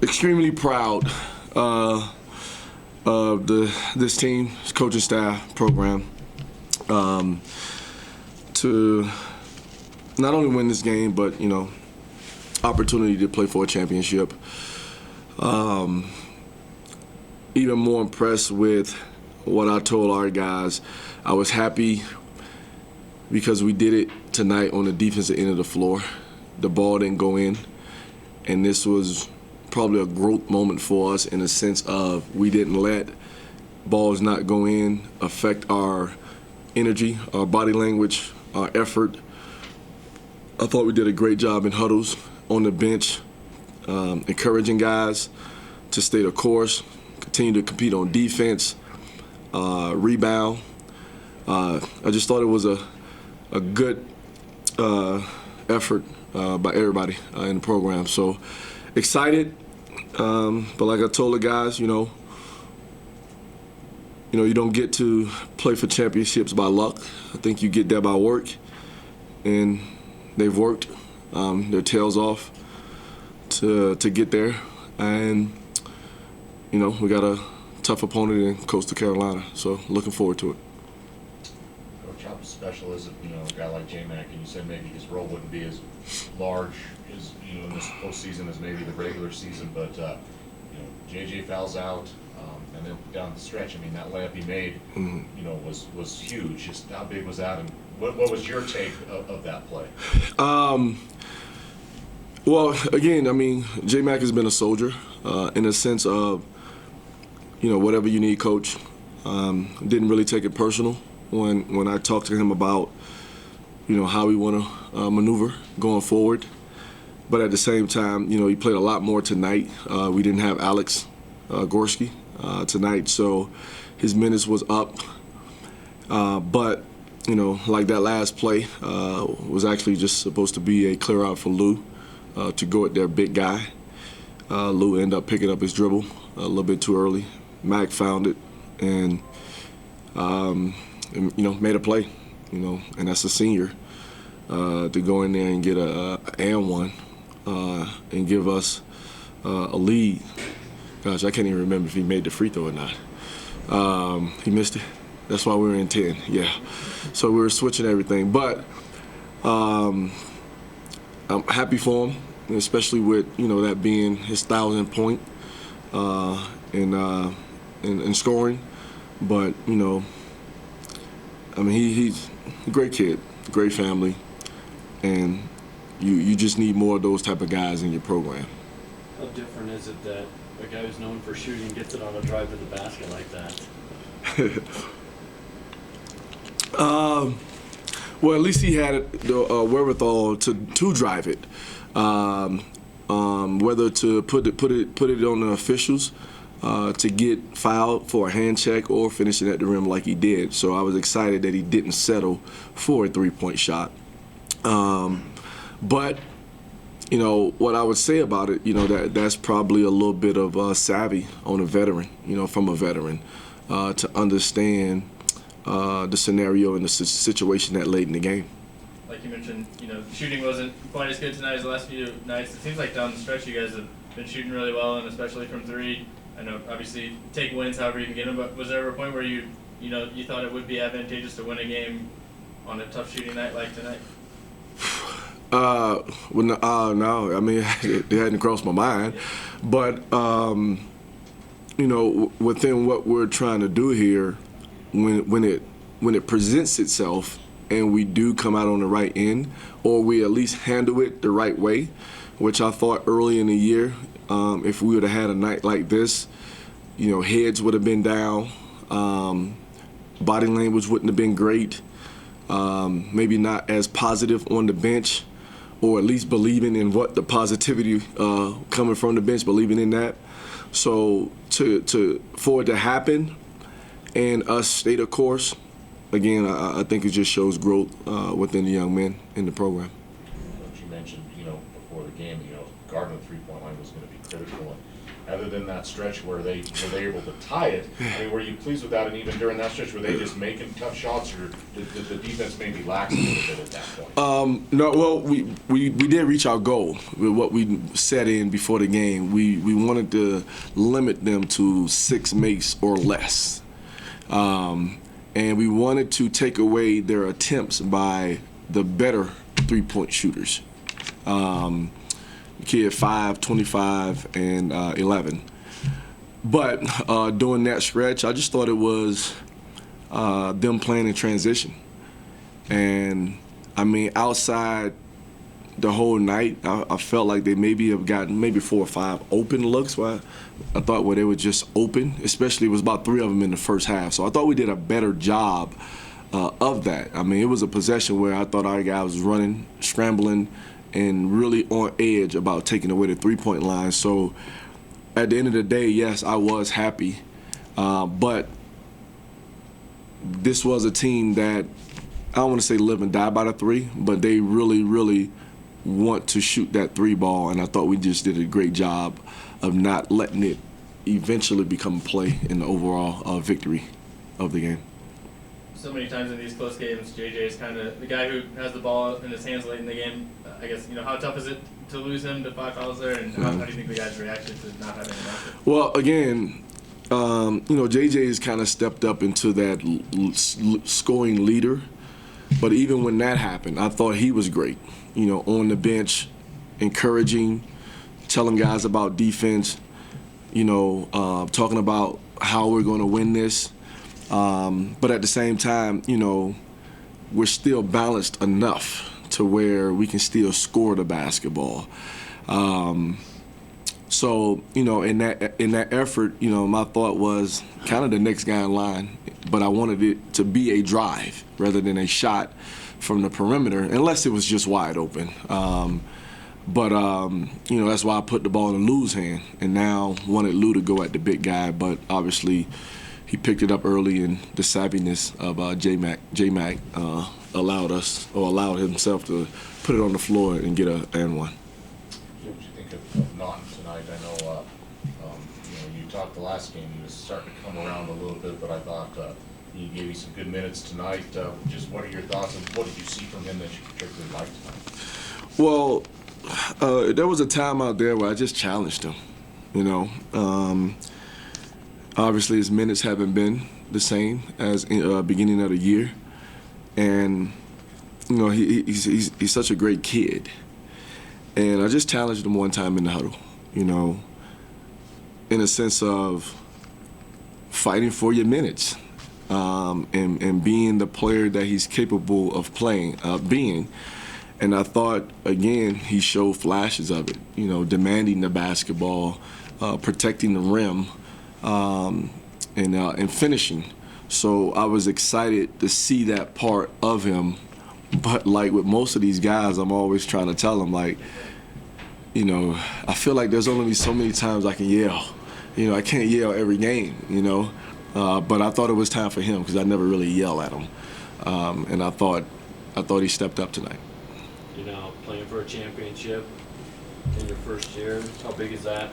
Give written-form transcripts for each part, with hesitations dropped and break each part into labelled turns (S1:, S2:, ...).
S1: Extremely proud of this team, coaching staff, program, to not only win this game, but opportunity to play for a championship. Even more impressed with what I told our guys. I was happy because we did it tonight on the defensive end of the floor. The ball didn't go in, and this was probably a growth moment for us in the sense of we didn't let balls not go in affect our energy, our body language, our effort. I thought we did a great job in huddles, on the bench, encouraging guys to stay the course, continue to compete on defense, rebound. I just thought it was a good effort by everybody in the program. So excited, but like I told the guys, you don't get to play for championships by luck. I think you get there by work, and they've worked their tails off to get there. And we got a tough opponent in Coastal Carolina, so looking forward to it.
S2: Coach, how special is it, a guy like J-Mac, and you said maybe his role wouldn't be as large as in this postseason as maybe the regular season, but JJ fouls out, and then down the stretch, that layup he made, was huge. Just how big was that, and what was your take of that play?
S1: Well, again, J-Mac has been a soldier in the sense of, whatever you need, coach. Didn't really take it personal when I talked to him about, how we want to maneuver going forward. But at the same time, he played a lot more tonight. We didn't have Alex Gorski tonight, so his minutes was up. But, like that last play was actually just supposed to be a clear out for Lou to go at their big guy. Lou ended up picking up his dribble a little bit too early. Mac found it and made a play, and that's a senior to go in there and get a and one and give us a lead. Gosh, I can't even remember if he made the free throw or not. He missed it. That's why we were in 10, yeah. So we were switching everything. But I'm happy for him, especially with, that being his 1,000th point in scoring. But, he's a great kid, great family, and you just need more of those type of guys in your program.
S3: How different is it that a guy who's known for shooting gets it on a drive to the basket like that?
S1: Well, at least he had the wherewithal to drive it. Whether to put it on the officials to get fouled for a hand check or finishing at the rim like he did. So I was excited that he didn't settle for a three-point shot. But what I would say about it, that's probably a little bit of savvy on a veteran, from a veteran, to understand the scenario and the situation that late in the game.
S4: Like you mentioned, shooting wasn't quite as good tonight as the last few nights. It seems like down the stretch you guys have been shooting really well, and especially from three. I know, obviously, take wins however you can get them, but was there ever a point where you thought it would be advantageous to win a game on a tough shooting night like tonight?
S1: No. It hadn't crossed my mind. But, within what we're trying to do here, when it presents itself and we do come out on the right end, or we at least handle it the right way, which I thought early in the year, if we would have had a night like this, heads would have been down, body language wouldn't have been great, maybe not as positive on the bench, or at least believing in what the positivity coming from the bench, believing in that. So for it to happen and us stay the course, again, I think it just shows growth within the young men in the program.
S2: You mentioned, before the game, guarding the three-point line was going to be critical. other than that stretch where they were able to tie it? I mean, were you pleased with that? And even during that stretch, were they just making tough shots, or did the defense maybe lax a little bit at that point?
S1: No, well, we did reach our goal with what we set in before the game. We wanted to limit them to 6 makes or less. And we wanted to take away their attempts by the better three-point shooters. Kid 5, 25, and 11. But during that stretch, I just thought it was them playing in transition. And, I mean, outside the whole night, I felt like they maybe have gotten maybe 4 or 5 open looks. Where I thought where they were just open, especially it was about 3 of them in the first half. So I thought we did a better job of that. I mean, it was a possession where I thought our guy was running, scrambling, and really on edge about taking away the three-point line. So at the end of the day, yes, I was happy. But this was a team that, I don't want to say live and die by the 3, but they really, really want to shoot that 3 ball, and I thought we just did a great job of not letting it eventually become a play in the overall victory of the game.
S4: So many times in these close games, JJ is kind of the guy who has the ball in his hands late in the game. I guess, how tough is it to lose him to 5 fouls there, and how do you think the guys' reaction to not having him out there?
S1: Well, again, JJ has kind of stepped up into that scoring leader, but even when that happened, I thought he was great. On the bench, encouraging, telling guys about defense, talking about how we're going to win this. But at the same time, we're still balanced enough to where we can still score the basketball. So, in that effort, my thought was kind of the next guy in line, but I wanted it to be a drive rather than a shot from the perimeter, unless it was just wide open. But that's why I put the ball in Lou's hand, and now wanted Lou to go at the big guy, but obviously he picked it up early, and the savviness of J-Mac allowed himself to put it on the floor and get an and one.
S2: What did you think of Naughton tonight? I know, you talked the last game, he was starting to come around a little bit, but I thought he gave you some good minutes tonight. Just what are your thoughts, and what did you see from him that you particularly liked tonight?
S1: Well, there was a time out there where I just challenged him, Obviously, his minutes haven't been the same as in beginning of the year, and he's such a great kid. And I just challenged him one time in the huddle, in a sense of fighting for your minutes, and being the player that he's capable of being. And I thought, again, he showed flashes of it, demanding the basketball, protecting the rim, and finishing. So I was excited to see that part of him. But like with most of these guys, I'm always trying to tell them, I feel like there's only so many times I can yell. I can't yell every game, But I thought it was time for him because I never really yell at him. And I thought he stepped up tonight.
S3: Playing for a championship in your first year, how big is that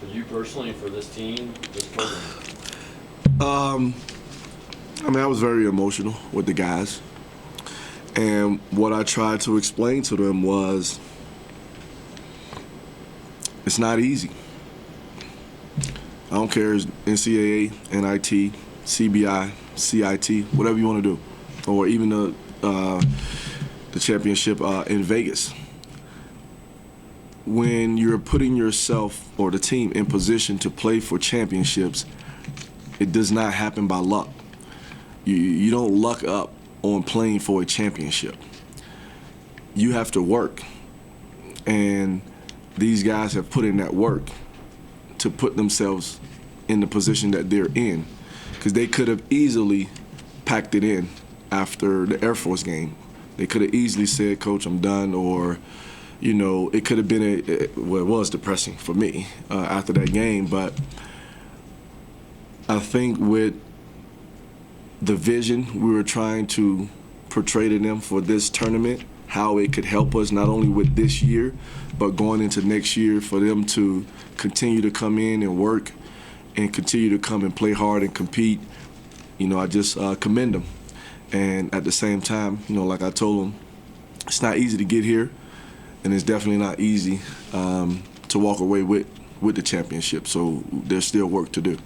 S3: for you personally and for this team, this program?
S1: I was very emotional with the guys. And what I tried to explain to them was it's not easy. I don't care if it's NCAA, NIT, CBI, CIT, whatever you want to do, or even the championship in Vegas. When you're putting yourself or the team in position to play for championships, it does not happen by luck. You don't luck up on playing for a championship. You have to work. And these guys have put in that work to put themselves in the position that they're in, because they could have easily packed it in after the Air Force game. They could have easily said, "Coach, I'm done," or, it could have been it was depressing for me after that game. But I think with the vision we were trying to portray to them for this tournament, how it could help us not only with this year, but going into next year for them to continue to come in and work and continue to come and play hard and compete. I just commend them. And at the same time, like I told them, it's not easy to get here, and it's definitely not easy to walk away with the championship. So there's still work to do.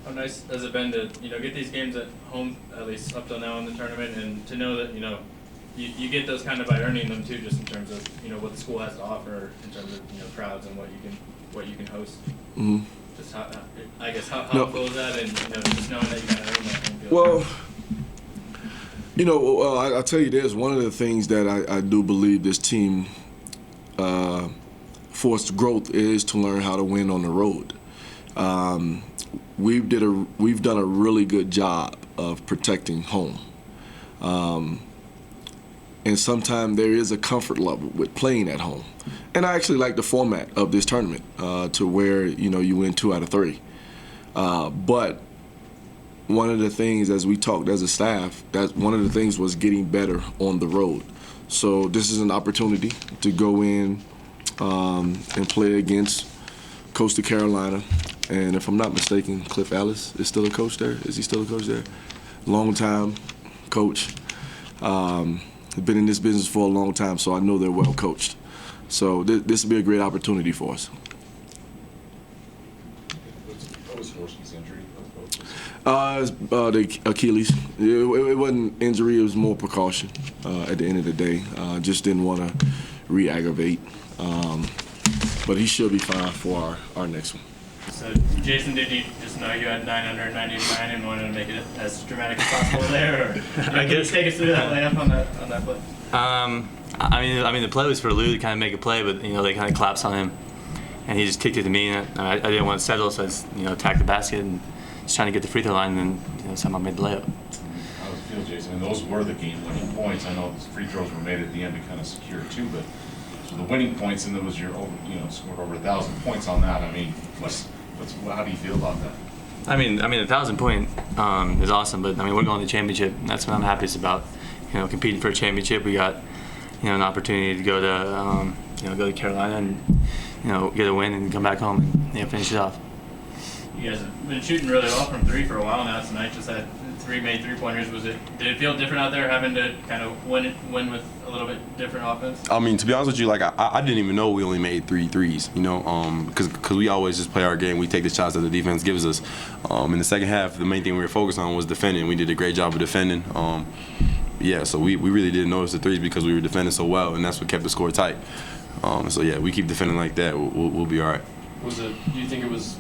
S4: How nice has it been to get these games at home, at least up till now in the tournament, and to know that you get those kind of by earning them too, just in terms of what the school has to offer in terms of crowds and what you can host.
S1: Mm-hmm.
S4: Just how cool is that, and just knowing that you gotta earn that home field.
S1: Well, I'll tell you this. One of the things that I do believe this team forced growth is to learn how to win on the road. We've done a really good job of protecting home. And sometimes there is a comfort level with playing at home. And I actually like the format of this tournament to where, you win 2 out of 3. But one of the things, as we talked as a staff, that one of the things was getting better on the road. So this is an opportunity to go in and play against Coastal Carolina. And if I'm not mistaken, Cliff Ellis is still a coach there. Is he still a coach there? Long time coach. Been in this business for a long time, so I know they're well coached. So this will be a great opportunity for us.
S2: What was Forsky's injury?
S1: The Achilles. It wasn't injury, it was more precaution at the end of the day. Just didn't want to re-aggravate. But he should be fine for our next one.
S4: So, Jason, did you just know you had 999 and wanted to make it as dramatic as possible there? Or can you take us through that layup on that play?
S5: I mean, the play was for Lou to kind of make a play, but they kind of collapsed on him, and he just kicked it to me, and I didn't want to settle, so I just attacked the basket and just trying to get the free throw line, and then somehow made the layup.
S2: How does it feel, Jason? And those were the game-winning points. I know the free throws were made at the end to kind of secure it too, but so the winning points, and there was your scored over 1,000 points on that. I mean, how do you feel about that?
S5: I mean, 1,000 point is awesome, but we're going to the championship. And that's what I'm happiest about. Competing for a championship. We got an opportunity to go to Carolina and get a win and come back home and finish it off.
S4: You guys have been shooting really well from 3 for a while now. Tonight just had 3 made 3-pointers. Did it feel different out there having to kind of win with a little bit different offense?
S6: I mean, to be honest with you, I didn't even know we only made 3 threes, because we always just play our game. We take the shots that the defense gives us. In the second half, the main thing we were focused on was defending. We did a great job of defending. So we really didn't notice the threes because we were defending so well, and that's what kept the score tight. We keep defending like that. We'll be all right.
S3: Do you think it was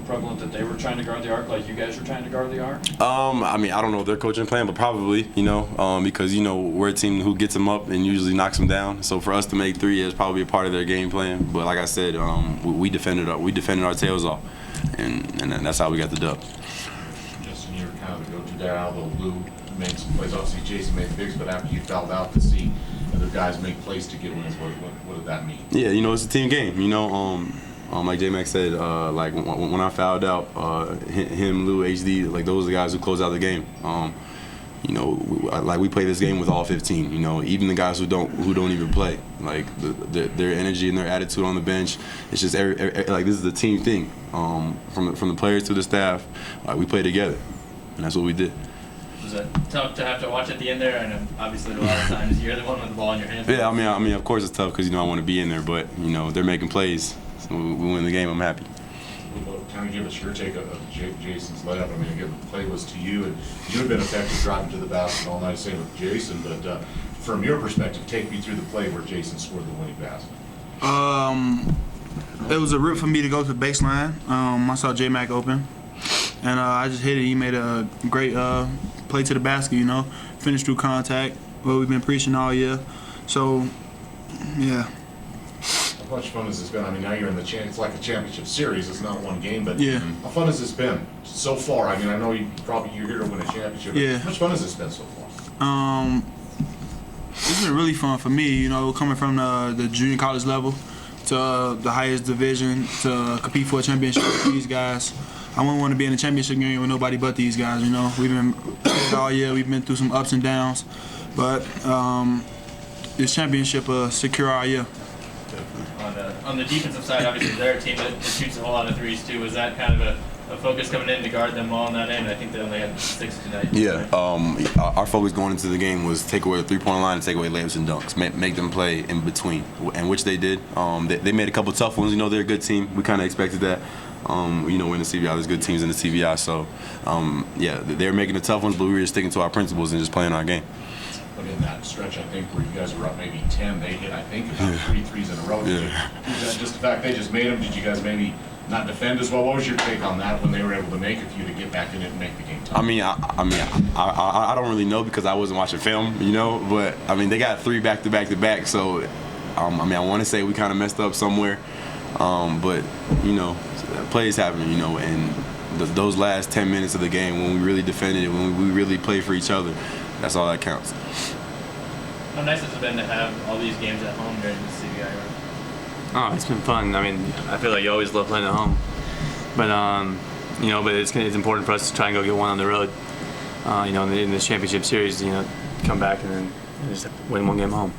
S3: prevalent that they were trying to guard the arc like you guys were trying to guard the arc?
S6: I don't know their coaching plan, but probably, because, we're a team who gets them up and usually knocks them down. So for us to make 3 is probably a part of their game plan. But like I said, we defended our tails off, and that's how we got the dub.
S2: Justin, you were kind of the go-to there, although Lou made some plays. Obviously, Jason made bigs, but after you fouled out to see other guys make plays to get wins, what did that mean? Yeah,
S6: it's a team game, like J-Mac said, when I fouled out, him, Lou, HD, those are the guys who close out the game. We play this game with all 15. Even the guys who don't even play. Their energy and their attitude on the bench. It's just this is a team thing. From the players to the staff, we play together, and that's what we did.
S4: Was it tough to have to watch at the end there? I know obviously a lot of times you're the one with the ball in your hands.
S6: Yeah, I mean, of course it's tough because I want to be in there, but they're making plays. So we win the game. I'm happy.
S2: Kind of give us your take of Jason's layup. I mean, again, the play was to you, and you had been effective driving to the basket all night, same with Jason. But from your perspective, take me through the play where Jason scored the winning basket.
S7: It was a rip for me to go to the baseline. I saw J-Mac open, and I just hit it. He made a great play to the basket, finished through contact, what we've been preaching all year. So, yeah.
S2: How much fun has this been? I mean, now you're in it's like a championship series. It's not one game, but
S7: yeah.
S2: How fun has this been so far? I mean, I know you're here to win a championship.
S7: Yeah.
S2: How much fun has this been so far?
S7: It's been really fun for me, coming from the junior college level to the highest division to compete for a championship with these guys. I wouldn't want to be in a championship game with nobody but these guys, We've been all year. We've been through some ups and downs. But, this championship secure our year.
S4: On the defensive side, obviously they're a team that shoots a whole lot of threes too. Was that kind of a focus coming in to guard them all on that end? I think they only had 6 tonight.
S6: Yeah, our focus going into the game was take away the three-point line and take away layups and dunks, make them play in between, and which they did. They made a couple tough ones. You know, they're a good team. We kind of expected that. You know, in the CBI, there's good teams in the CBI. So, yeah, they're making the tough ones, but we were just sticking to our principles and just playing our game.
S2: But in that stretch, I think, where you guys were up maybe 10, they hit, I think, about 3 threes in a row. Is that just the fact they just made them? Did you guys maybe not defend as well? What was your take on that when they were able to make a few to get back in it and make the game tough?
S6: I don't really know because I wasn't watching film, you know. But I mean, they got 3 back-to-back-to-back. So, I want to say we kind of messed up somewhere. But you know, plays happen, you know, and those last 10 minutes of the game when we really defended it, when we really played for each other, that's all that counts.
S4: How nice has it been to have all these games at home during the CBI run?
S5: Oh, it's been fun. I mean, I feel like you always love playing at home, but you know, but it's important for us to try and go get one on the road. You know, in this championship series, you know, come back and then just win one game home.